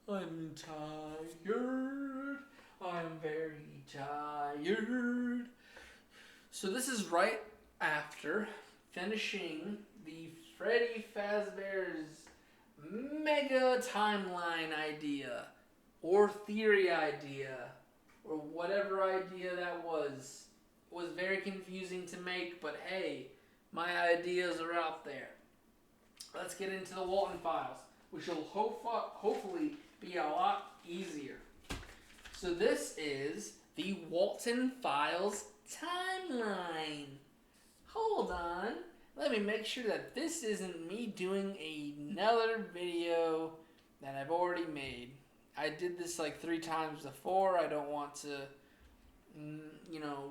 I'm tired. I'm very tired. So this is right after finishing the Freddy Fazbear's mega timeline idea, or theory idea, or whatever idea that was. It was very confusing to make, but hey, my ideas are out there. Let's get into the Walten files, which will hopefully be a lot easier. So this is the Walten files timeline. Hold on. Let me make sure that this isn't me doing another video that I've already made. I did this like 3 times before. I don't want to,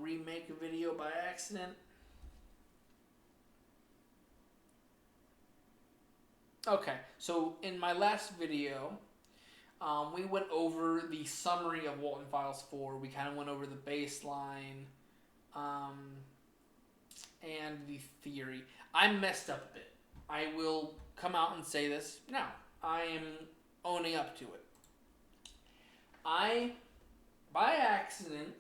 remake a video by accident. Okay, so in my last video, we went over the summary of Walten Files 4. We kind of went over the baseline um, and the theory. I messed up a bit. I will come out and say this now. I am owning up to it. I, by accident,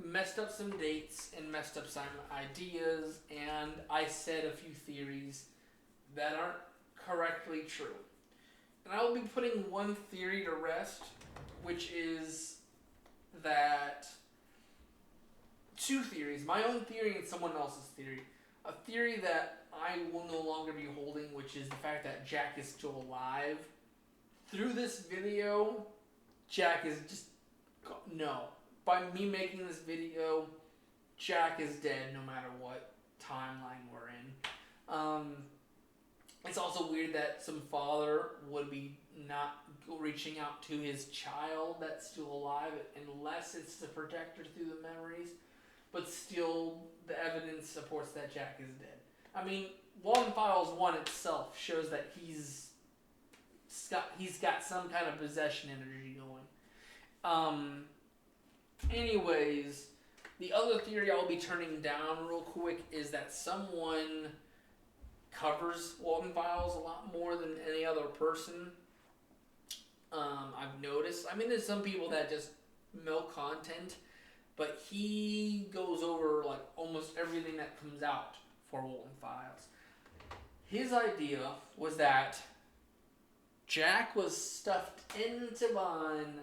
messed up some dates and messed up some ideas, and I said a few theories that aren't correctly true. And I will be putting one theory to rest, which is that 2 theories, my own theory and someone else's theory. A theory that I will no longer be holding, which is the fact that Jack is still alive. Through this video, Jack is just, no. By me making this video, Jack is dead no matter what timeline we're in. It's also weird that some father would be not reaching out to his child that's still alive unless it's to protect her through the memories. But still, the evidence supports that Jack is dead. I mean, Walten Files 1 itself shows that he's got some kind of possession energy going. Anyways, the other theory I'll be turning down real quick is that someone covers Walten Files a lot more than any other person. I've noticed. I mean, there's some people that just milk content, but he goes over like almost everything that comes out for Walten Files. His idea was that Jack was stuffed into Bond,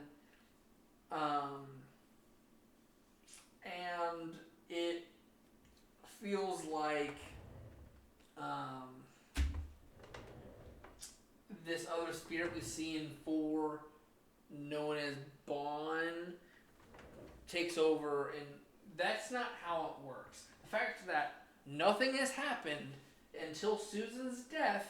and it feels like this other spirit we see in 4, known as Bond, takes over, and that's not how it works. The fact that nothing has happened until Susan's death,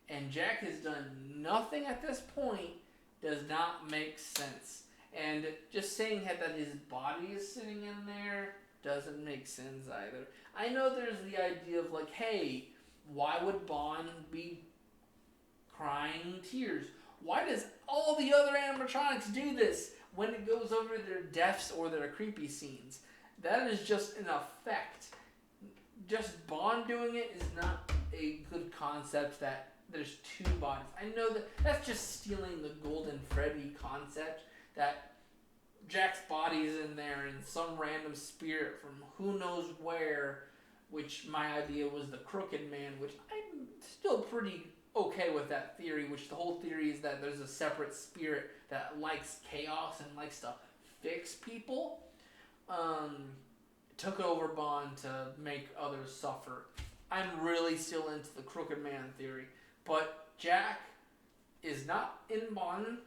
and Jack has done nothing at this point, does not make sense. And just saying that his body is sitting in there doesn't make sense either. I know there's the idea of like, hey, why would Bond be crying tears? Why does all the other animatronics do this when it goes over their deaths or their creepy scenes? That is just an effect. Just Bond doing it is not a good concept that there's 2 bodies. I know that's just stealing the Golden Freddy concept that Jack's body is in there and some random spirit from who knows where, which my idea was the Crooked Man, which I'm still pretty okay with that theory, which the whole theory is that there's a separate spirit that likes chaos and likes to fix people. Took over Bond to make others suffer. I'm really still into the Crooked Man theory. But Jack is not in Bond,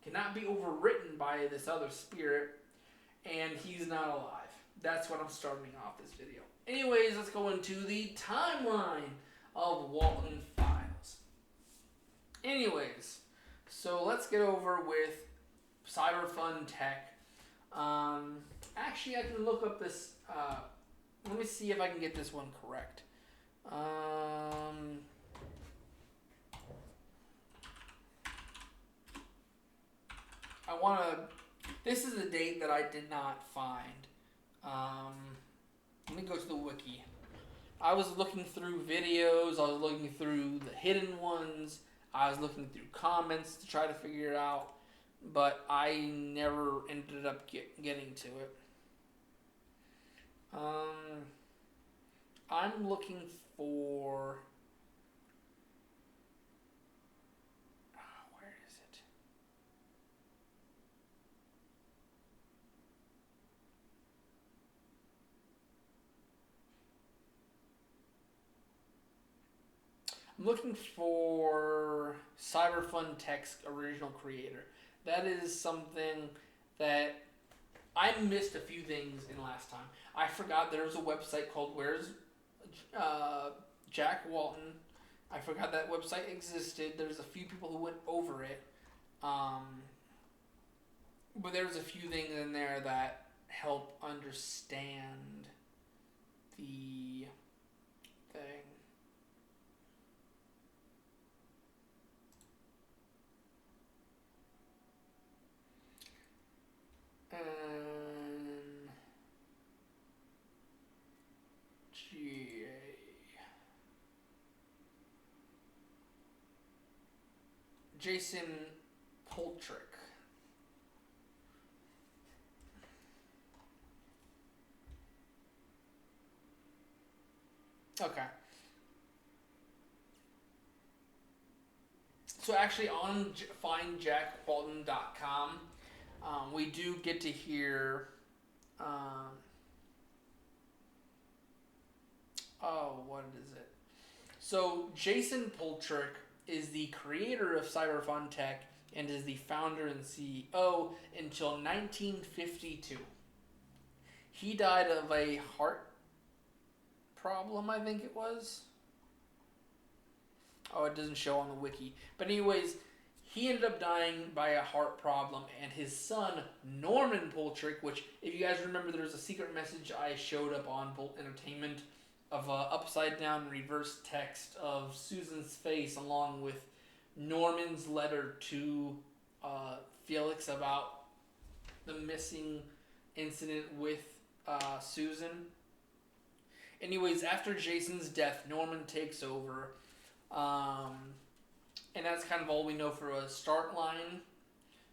cannot be overwritten by this other spirit, and he's not alive. That's what I'm starting off this video. Anyways, let's go into the timeline of Walten Files. Anyways, so let's get over with Cyberfun Tech. Actually, I can look up this. Let me see if I can get this one correct. I want to. This is a date that I did not find. Let me go to the wiki. I was looking through videos. I was looking through the hidden ones. I was looking through comments to try to figure it out, but I never ended up getting to it. I'm looking for. Where is it? I'm looking for Cyberfun Tech's original creator. That is something that I missed a few things in last time. I forgot there was a website called Where's Jack Walten. I forgot that website existed. There's a few people who went over it. But there's a few things in there that help understand the thing. And Jason Poltrick. Okay. So actually on findjackwalten.com, we do get to hear, what is it? So Jason Poltrick is the creator of Cyberfun Tech and is the founder and CEO until 1952. He died of a heart problem, I think it was. Oh, it doesn't show on the wiki. But anyways, he ended up dying by a heart problem, and his son, Norman Poltrick, which, if you guys remember, there was a secret message I showed up on Bolt Entertainment of a upside down reverse text of Susan's face along with Norman's letter to Felix about the missing incident with Susan. Anyways, after Jason's death, Norman takes over. And that's kind of all we know for a start line.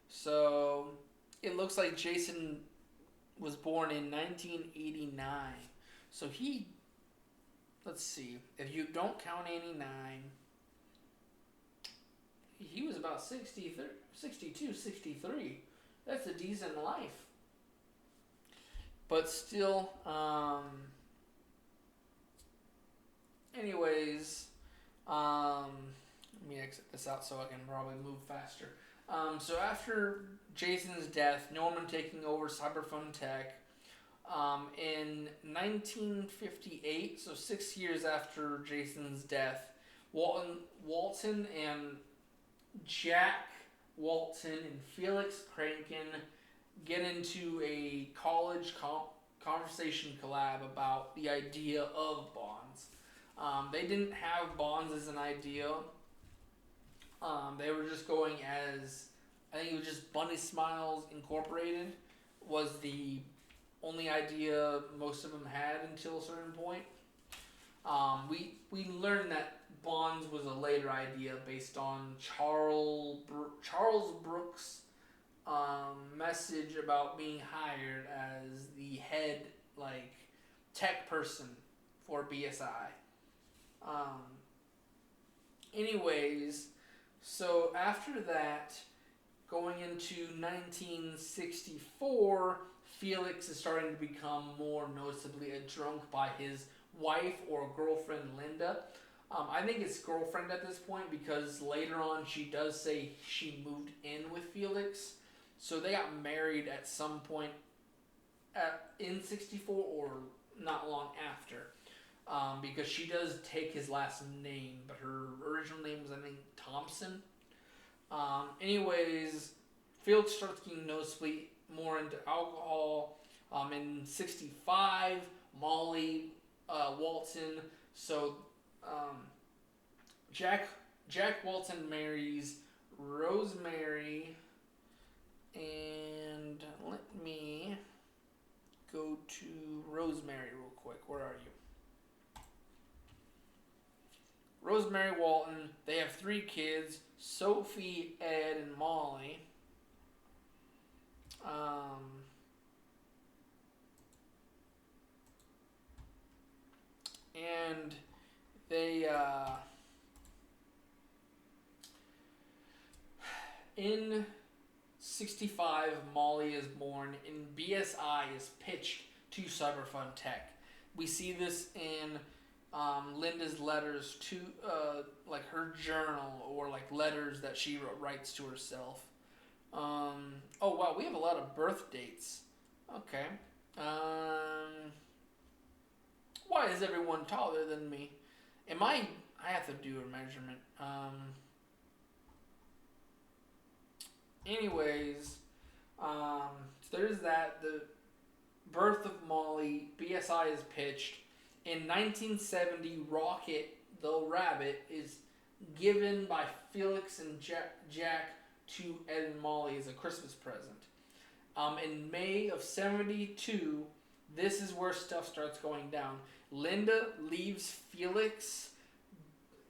So it looks like Jason was born in 1989. So let's see, if you don't count 89, he was about 62, 63. That's a decent life. But still, anyways, let me exit this out so I can probably move faster. So after Jason's death, Norman taking over Cyberfun Tech, in 1958, so 6 years after Jason's death, Walten and Jack Walten and Felix Kranken get into a college conversation collab about the idea of bonds. They didn't have bonds as an idea. They were just going as, I think it was just Bunny Smiles Incorporated was the only idea most of them had until a certain point. We learned that bonds was a later idea based on Charles Brooks' message about being hired as the head tech person for BSI. Anyways, so after that, going into 1964, Felix is starting to become more noticeably a drunk by his wife or girlfriend, Linda. I think it's girlfriend at this point because later on she does say she moved in with Felix. So they got married at some point in 64 or not long after. Because she does take his last name, but her original name was, I think, Thompson. Anyways, Felix starts getting noticeably more into alcohol. In 65, Molly Walten. So Jack Walten marries Rosemary, and let me go to Rosemary real quick. Where are you? Rosemary Walten. They have 3 kids. Sophie, Ed, and Molly. And they, in 65, Molly is born, and BSI is pitched to Cyberfun Tech. We see this in Linda's letters to, like her journal, or like letters that she writes to herself. Oh wow, we have a lot of birth dates. Okay. Why is everyone taller than me? I have to do a measurement. Anyways, so there's that. The birth of Molly. BSI is pitched. In 1970, Rocket the rabbit is given by Felix and Jack to Ed and Molly as a Christmas present. In May of 72, this is where stuff starts going down. Linda leaves Felix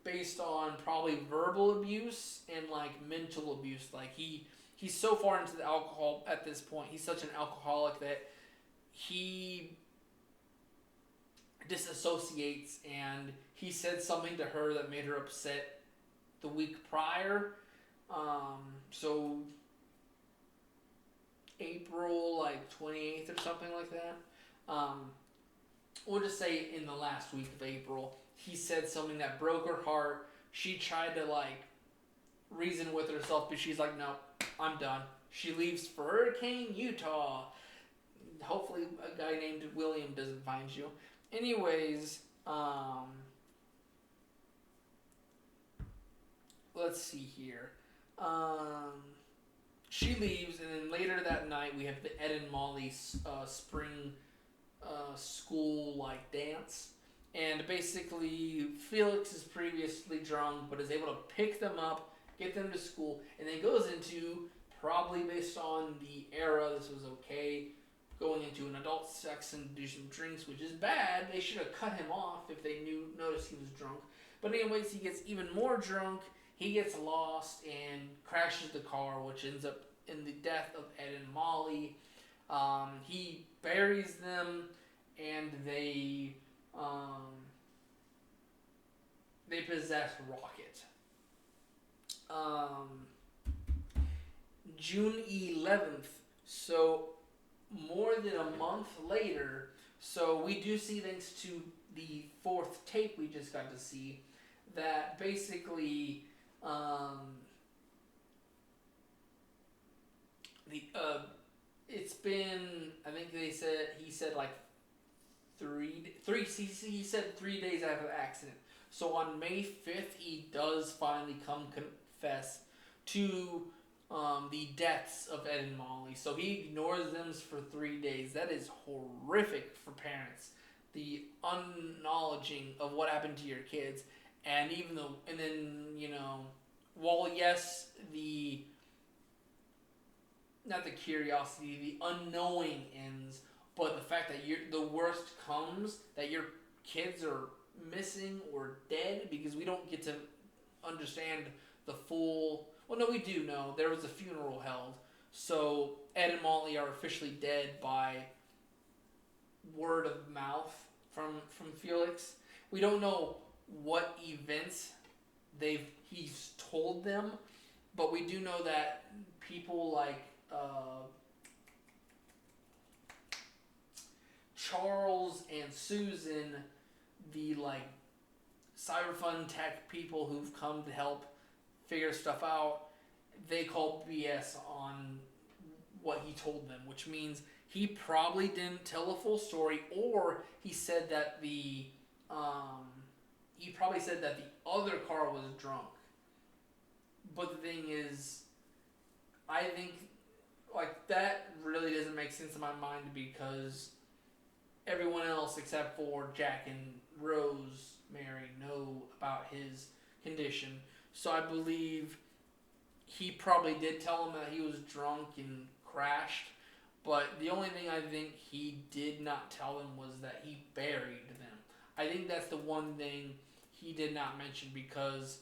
based on probably verbal abuse and like mental abuse. Like he's so far into the alcohol at this point. He's such an alcoholic that he disassociates, and he said something to her that made her upset the week prior. So April like 28th or something like that. We'll just say in the last week of April, he said something that broke her heart. She tried to like reason with herself, but she's like, no, I'm done. She leaves for Hurricane, Utah. Hopefully a guy named William doesn't find you. Anyways, let's see here. She leaves, and then later that night we have the Ed and Molly spring school like dance. And basically, Felix is previously drunk, but is able to pick them up, get them to school, and then goes into, probably based on the era, this was okay, going into an adult section to do some drinks, which is bad. They should have cut him off if they noticed he was drunk. But anyways, he gets even more drunk. He gets lost and crashes the car, which ends up in the death of Ed and Molly. He buries them, and they possess Rocket. June 11th, so more than a month later, so we do see, thanks to the fourth tape we just got to see, that basically it's been, I think he said like he said 3 days after the accident. So on May 5th, he does finally come confess to the deaths of Ed and Molly. So he ignores them for 3 days. That is horrific for parents. The unknowledging of what happened to your kids. And then, while yes, not the curiosity, the unknowing ends, but the fact that the worst comes, that your kids are missing or dead, because we don't get to understand the full. Well, no, we do know. There was a funeral held. So Ed and Molly are officially dead by word of mouth from Felix. We don't know what events he's told them, but we do know that people like Charles and Susan, the like Cyberfun Tech people who've come to help figure stuff out, they call BS on what he told them, which means he probably didn't tell the full story, or he said that the other car was drunk. But the thing is, I think like that really doesn't make sense in my mind, because everyone else except for Jack and Rosemary know about his condition. So I believe he probably did tell him that he was drunk and crashed, but the only thing I think he did not tell them was that he buried them. I think that's the one thing he did not mention, because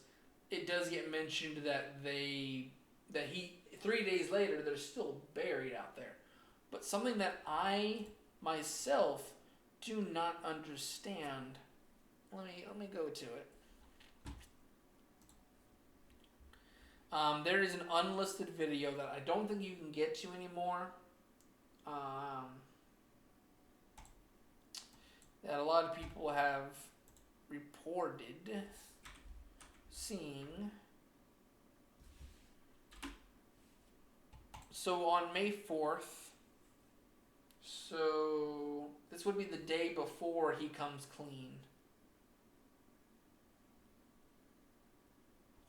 it does get mentioned that he 3 days later they're still buried out there. But something that I myself do not understand. Let me go to it. There is an unlisted video that I don't think you can get to anymore. That a lot of people have reported seeing. So on May 4th, so this would be the day before he comes clean.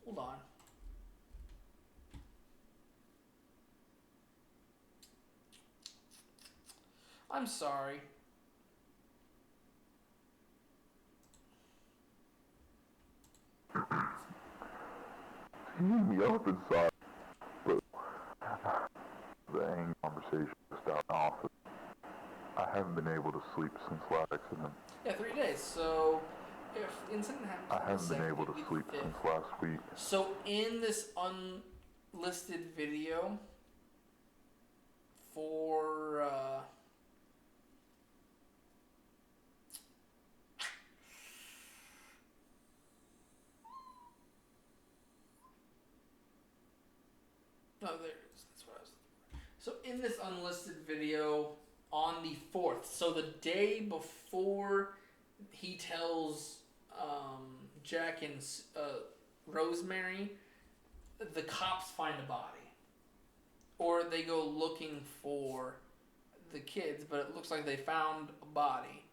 Hold on. I'm sorry. Me up inside, but the angry conversation just out in the office. I haven't been able to sleep since last accident. Yeah, 3 days. So if incident happens, I haven't been able to sleep since last week. So in this unlisted video for no, there it is. That's what I was looking for. So in this unlisted video on the 4th, so the day before he tells Jack and Rosemary, the cops find a body. Or they go looking for the kids, but it looks like they found a body.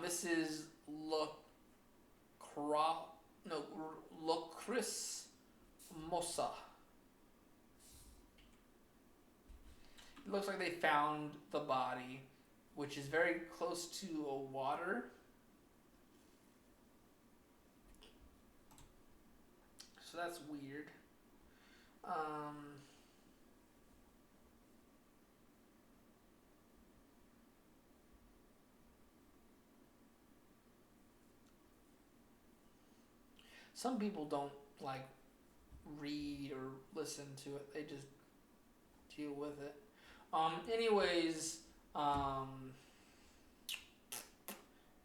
This is Lucris Mosa. It looks like they found the body, which is very close to a water. So that's weird. Some people don't like read or listen to it. They just deal with it. Anyways, now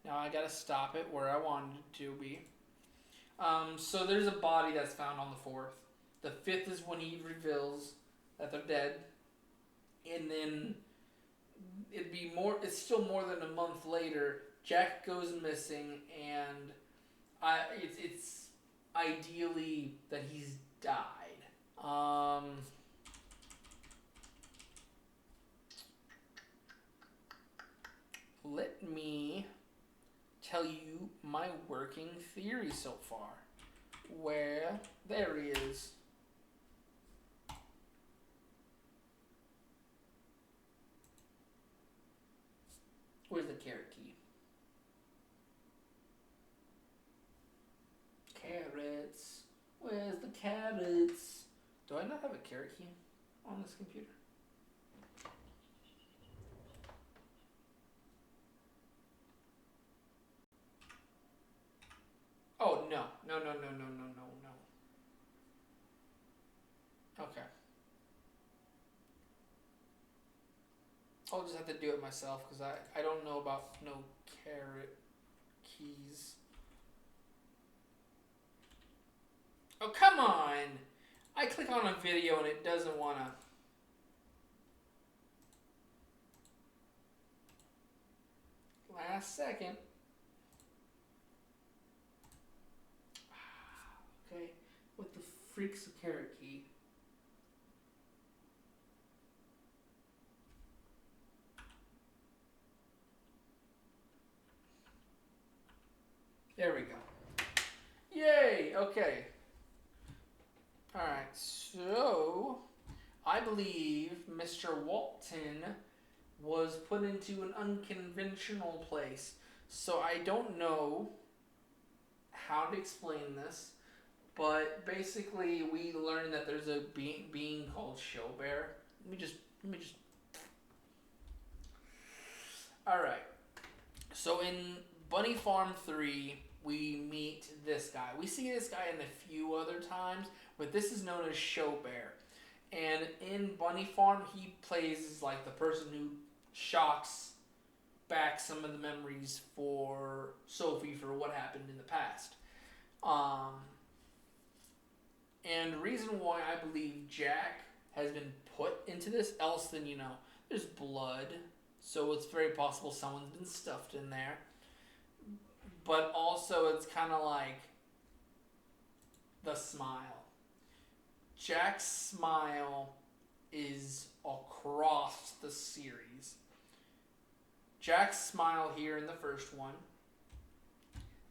I gotta stop it where I wanted it to be. So there's a body that's found on the 4th. The 5th is when he reveals that they're dead. And then it's still more than a month later, Jack goes missing, and it's ideally that he's died. Let me tell you my working theory so far. Where there he is. Where's the carrot key? Carrots. Where's the carrots? Do I not have a carrot key on this computer? Oh, no. No. Okay. I'll just have to do it myself because I don't know about no carrot keys. Oh, come on! I click on a video and it doesn't want to... Last second. Okay, what the freak's a carrot key? There we go. Yay! Okay. Alright, so I believe Mr. Walten was put into an unconventional place. So I don't know how to explain this, but basically we learned that there's a being called Showbear. Let me just Alright. So in Bunny Farm 3, we meet this guy. We see this guy in a few other times, but this is known as Show Bear. And in Bunny Farm, he plays like the person who shocks back some of the memories for Sophie for what happened in the past. And the reason why I believe Jack has been put into this, else than, there's blood, so it's very possible someone's been stuffed in there. But also, it's kind of like the smile. Jack's smile is across the series. Jack's smile here in the first one.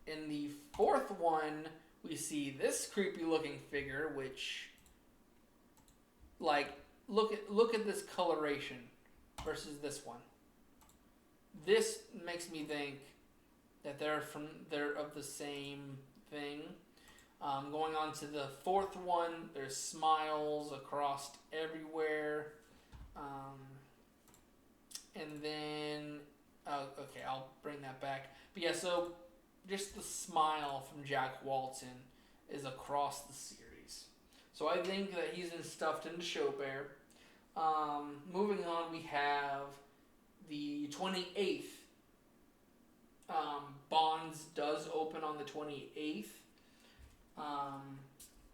In the fourth one, we see this creepy looking figure, which, like, look at this coloration versus this one. This makes me think that they're of the same thing. Going on to the fourth one, there's smiles across everywhere. And then, okay, I'll bring that back. But yeah, so just the smile from Jack Walten is across the series. So I think that he's been stuffed into Show Bear. Moving on, we have the 28th. Bonds does open on the 28th.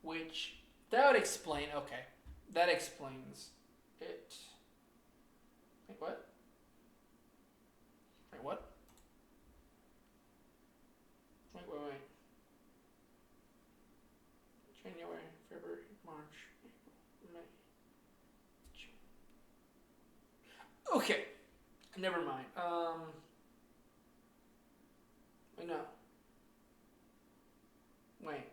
Which, that would explain, okay, that explains it. Wait, what? Wait, what? Wait. January, February, March, April, May, June. Okay, never mind. No. Wait.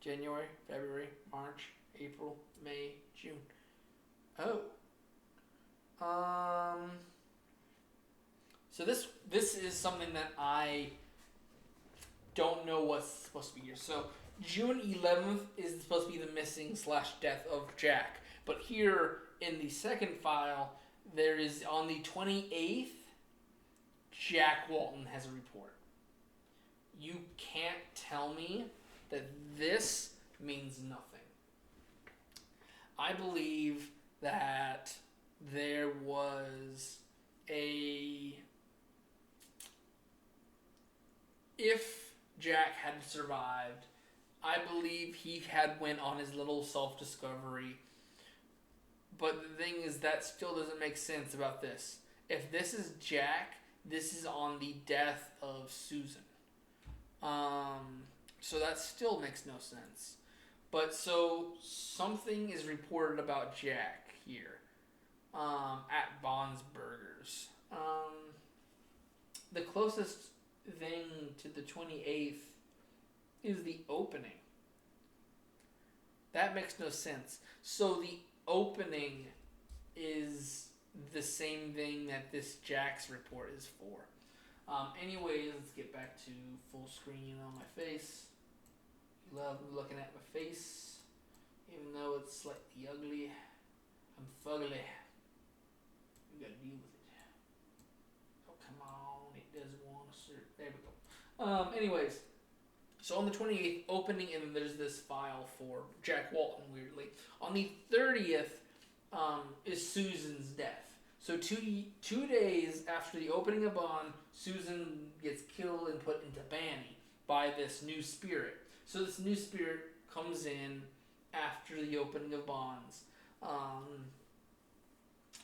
January, February, March, April, May, June. Oh. So this is something that I don't know what's supposed to be here. So June 11th is supposed to be the missing / death of Jack. But here in the second file, there is on the 28th, Jack Walten has a report. You can't tell me that this means nothing. I believe that there was if Jack had survived, I believe he had went on his little self-discovery. But the thing is, that still doesn't make sense about this. If this is Jack, this is on the death of Susan. So that still makes no sense. But so something is reported about Jack here at Bond's Burgers. The closest thing to the 28th is the opening. That makes no sense. So the opening is the same thing that this Jack's report is for. Anyways, let's get back to full screen on my face. You love looking at my face, even though it's slightly ugly. I'm fugly. You gotta deal with it. Oh, come on. It doesn't want to serve. There we go. Anyways, so on the 28th, opening, and then there's this file for Jack Walten, weirdly. On the 30th is Susan's death. So two days after the opening of Bond, Susan gets killed and put into Banny by this new spirit. So this new spirit comes in after the opening of Bonds.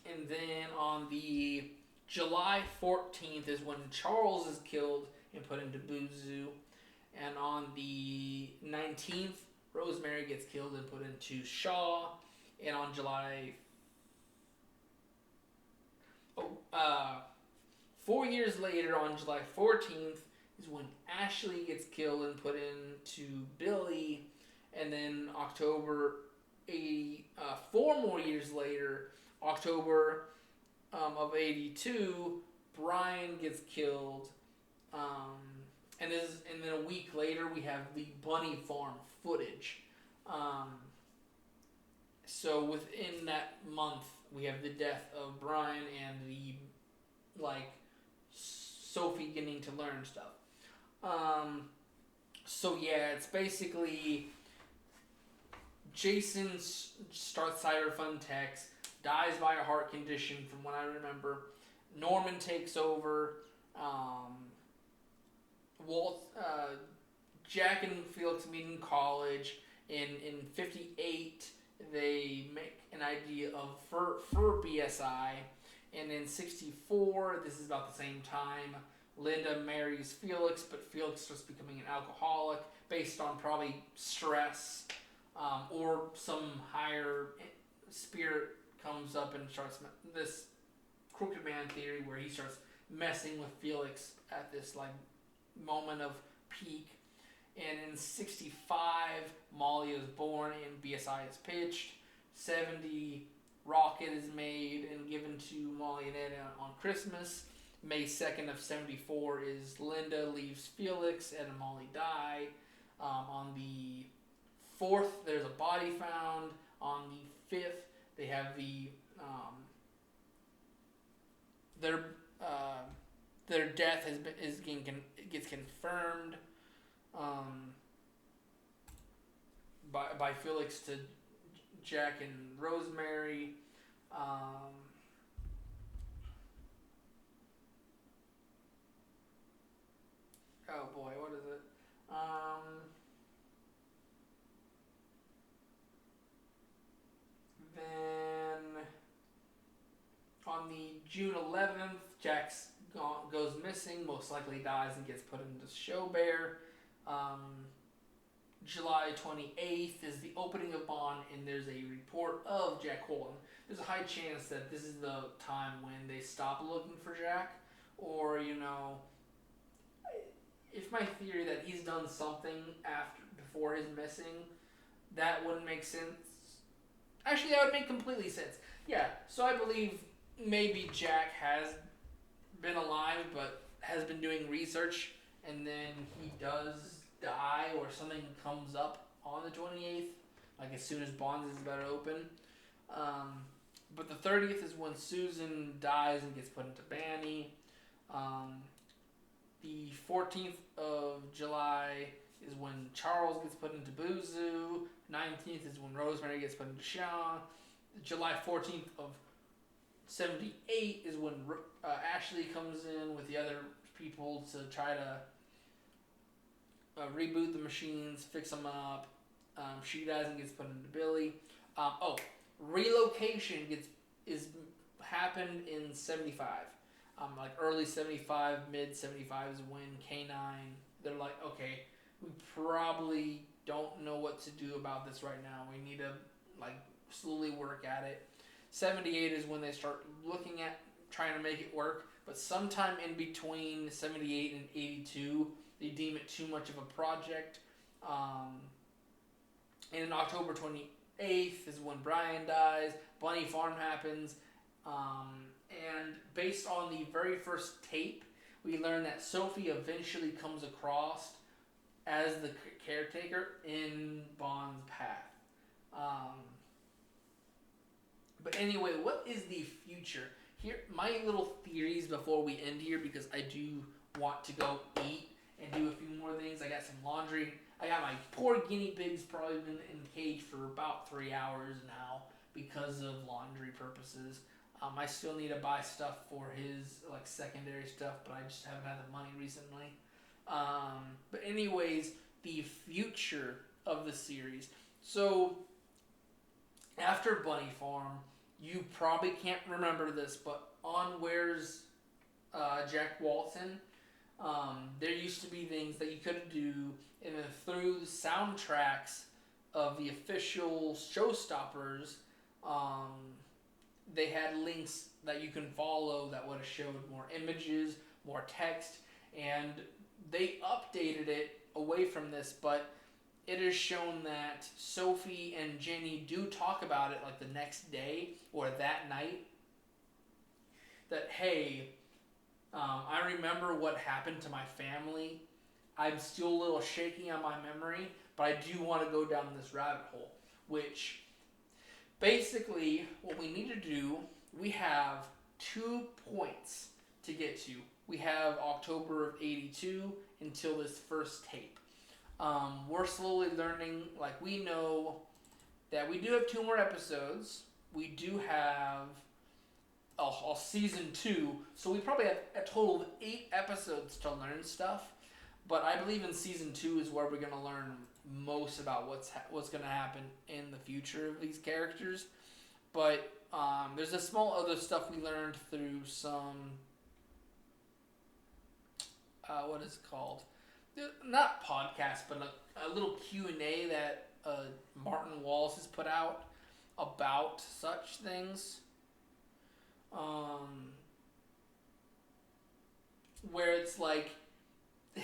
And then on the July 14th is when Charles is killed and put into Buzu. And on the 19th, Rosemary gets killed and put into Shaw. And on July 4 years later, on July 14th, is when Ashley gets killed and put into Billy. And then 4 more years later, October of 82, Brian gets killed. And then a week later, we have the Bunny Farm footage. So within that month, we have the death of Brian and the, Sophie getting to learn stuff. So yeah, it's basically Jason starts Cyberfun Tex, dies by a heart condition from what I remember. Norman takes over. Um, Jack and Felix meet in college. In '58, they make an idea of for BSI, and in '64, this is about the same time. Linda marries Felix, but Felix starts becoming an alcoholic based on probably stress, or some higher spirit comes up and starts this crooked man theory where he starts messing with Felix at this like moment of peak. And in '65, Molly is born and BSI is pitched. '70, Rocket is made and given to Molly and Ed on Christmas. May 2nd of '74 is Linda leaves Felix, Ed and Molly die. On the 4th, there's a body found. On the 5th, they have their death gets confirmed by Felix to Jack and Rosemary. Oh boy, what is it? Then on the June 11th, Jack goes missing, most likely dies and gets put into show bear. July 28th is the opening of Bond, and there's a report of Jack Walten. There's a high chance that this is the time when they stop looking for Jack, or, if my theory that he's done something before his missing, that wouldn't make sense. Actually, that would make completely sense. Yeah, so I believe maybe Jack has been alive, but has been doing research, and then he does die, or something comes up on the 28th, like as soon as Bonds is about to open. But the 30th is when Susan dies and gets put into Banny. The 14th of July is when Charles gets put into Boozoo. 19th is when Rosemary gets put into Shaw. July 14th of '78 is when Ashley comes in with the other people to try to reboot the machines, fix them up. She dies and gets put into Billy. Relocation happened in '75. Like early '75, mid '75 is when K9, they're like, okay, we probably don't know what to do about this right now. We need to slowly work at it. '78 is when they start looking at trying to make it work, but sometime in between '78 and '82, they deem it too much of a project. And in October 28th is when Brian dies. Bunny Farm happens. And based on the very first tape, we learn that Sophie eventually comes across as the caretaker in Bond's path. But anyway, what is the future? Here, my little theories before we end here, because I do want to go eat and do a few more things. I got some laundry. I got my poor guinea pig's probably been in the cage for about 3 hours now because of laundry purposes. I still need to buy stuff for his secondary stuff, but I just haven't had the money recently. But anyways, the future of the series. So after Bunny Farm, you probably can't remember this, but on Where's Jack Walten, there used to be things that you could do, and then through the soundtracks of the official showstoppers, they had links that you can follow that would have showed more images, more text, and they updated it away from this, but it is shown that Sophie and Jenny do talk about it the next day or that night. That, hey, I remember what happened to my family. I'm still a little shaky on my memory, but I do want to go down this rabbit hole. Which, basically, what we need to do, we have 2 points to get to. We have October of '82 until this first tape. We're slowly learning. Like, we know that we do have 2 more episodes. We do have a season 2, so we probably have a total of 8 episodes to learn stuff. But I believe in season 2 is where we're gonna learn most about what's gonna happen in the future of these characters. But there's a small other stuff we learned through some what is it called? Not podcast, but a little Q&A that Martin Wallace has put out about such things. Where it's like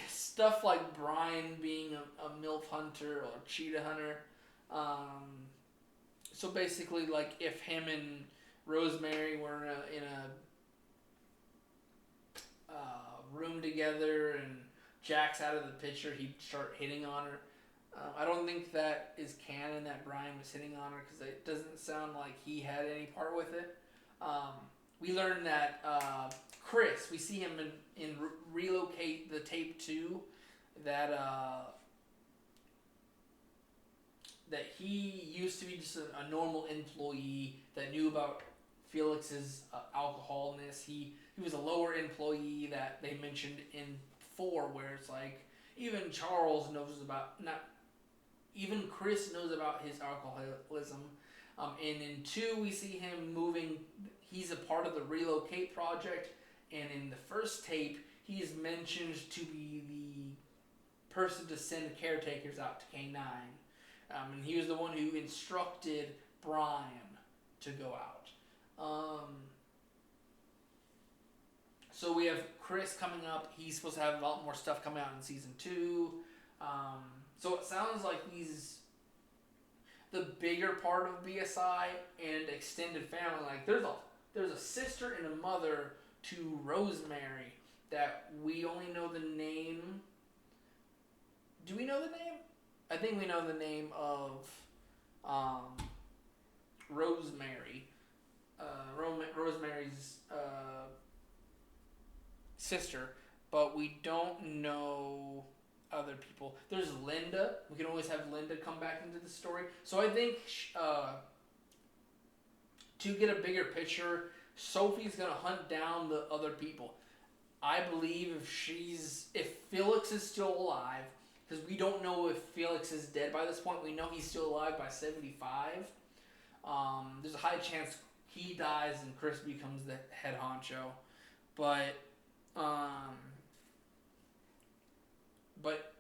stuff like Brian being a MILF hunter or a cheetah hunter. So basically, like, if him and Rosemary were in a room together and Jack's out of the picture, he'd start hitting on her. I don't think that is canon that Brian was hitting on her, because it doesn't sound like he had any part with it. We learned that Chris, we see him in Relocate the Tape 2, that that he used to be just a normal employee that knew about Felix's alcoholness. He was a lower employee that they mentioned in 4, where it's like even Charles knows about, not even Chris knows about his alcoholism. And in 2, we see him moving. He's a part of the Relocate project, and in the first tape, he is mentioned to be the person to send caretakers out to K9. And he was the one who instructed Brian to go out. So we have Chris coming up. He's supposed to have a lot more stuff coming out in season 2. So it sounds like the bigger part of BSI and extended family. Like, there's a sister and a mother to Rosemary that we only know the name. Do we know the name? I think we know the name of Rosemary. Rosemary's sister, but we don't know other people. There's Linda. We can always have Linda come back into the story. So I think to get a bigger picture, Sophie's gonna hunt down the other people. I believe if Felix is still alive, because we don't know if Felix is dead by this point. We know he's still alive by 75. There's a high chance he dies and Chris becomes the head honcho. But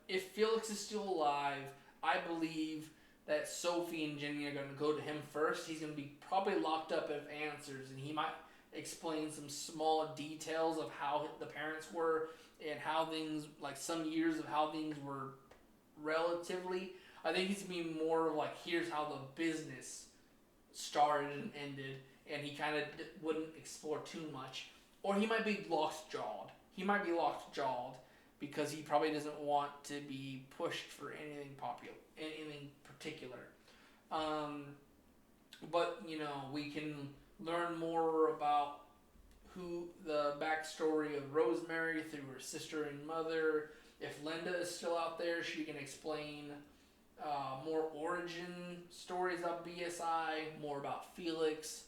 if Felix is still alive, I believe that Sophie and Jenny are going to go to him first. He's going to be probably locked up if answers, and he might explain some small details of how the parents were and how things, like some years of how things were relatively. I think he's going to be more like, here's how the business started and ended, and he kind of wouldn't explore too much. Or he might be lost-jawed. Because he probably doesn't want to be pushed for anything particular. But, we can learn more about the backstory of Rosemary through her sister and mother. If Linda is still out there, she can explain more origin stories of BSI, more about Felix.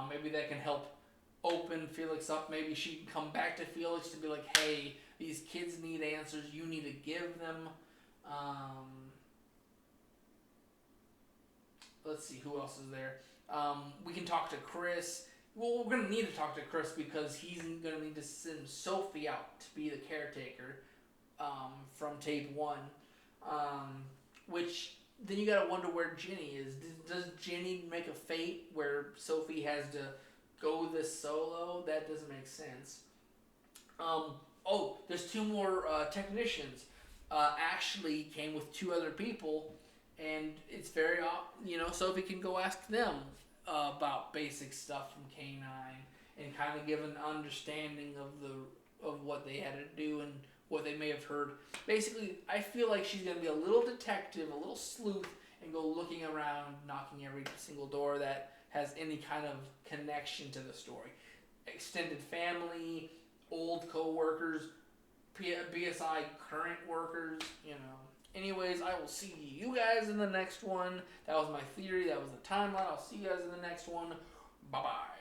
Maybe that can help open Felix up. Maybe she can come back to Felix to be like, hey, these kids need answers. You need to give them. Let's see, who else is there? We can talk to Chris. Well, we're going to need to talk to Chris because he's going to need to send Sophie out to be the caretaker from tape 1. Which, then you got to wonder where Jenny is. Does Jenny make a fate where Sophie has to go this solo? That doesn't make sense. There's 2 more technicians. Ashley came with 2 other people, and it's very, Sophie can go ask them about basic stuff from K9 and kind of give an understanding of what they had to do and what they may have heard. Basically, I feel like she's going to be a little detective, a little sleuth, and go looking around, knocking every single door that has any kind of connection to the story. Extended family, old co-workers, BSI current workers, Anyways, I will see you guys in the next one. That was my theory. That was the timeline. I'll see you guys in the next one. Bye-bye.